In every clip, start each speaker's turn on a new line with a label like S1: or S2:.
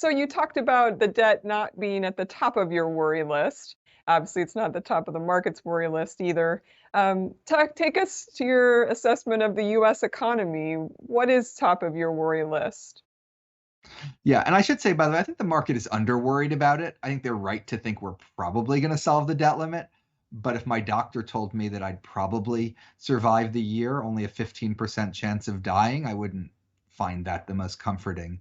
S1: So you talked about the debt not being at the top of your worry list. Obviously, it's not the top of the market's worry list either. Take us to your assessment of the U.S. economy. What is top of your worry list?
S2: Yeah, and I should say, by the way, I think the market is under worried about it. I think they're right to think we're probably going to solve the debt limit. But if my doctor told me that I'd probably survive the year, only a 15% chance of dying, I wouldn't find that the most comforting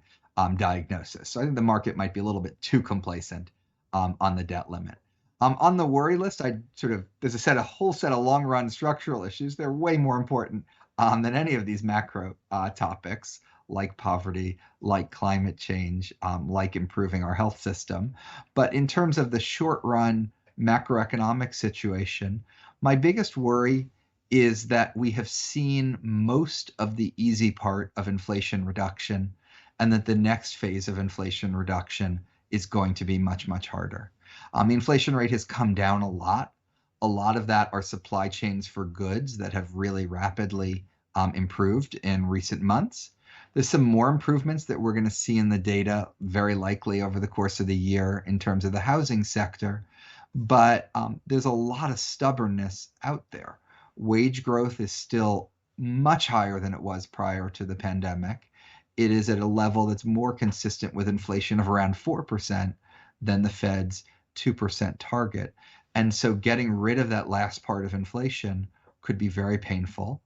S2: diagnosis. So I think the market might be a little bit too complacent on the debt limit. On the worry list, there's a whole set of long run structural issues. They're way more important than any of these macro topics like poverty, like climate change, like improving our health system. But in terms of the short run macroeconomic situation, my biggest worry is that we have seen most of the easy part of inflation reduction, and that the next phase of inflation reduction is going to be much, much harder. The inflation rate has come down a lot. A lot of that are supply chains for goods that have really rapidly improved in recent months. There's some more improvements that we're going to see in the data very likely over the course of the year in terms of the housing sector. But there's a lot of stubbornness out there. Wage growth is still much higher than it was prior to the pandemic. It is at a level that's more consistent with inflation of around 4% than the Fed's 2% target. And so getting rid of that last part of inflation could be very painful,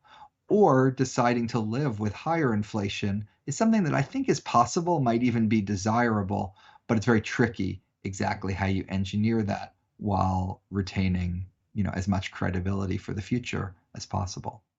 S2: or deciding to live with higher inflation is something that I think is possible, might even be desirable, but it's very tricky exactly how you engineer that while retaining, as much credibility for the future as possible.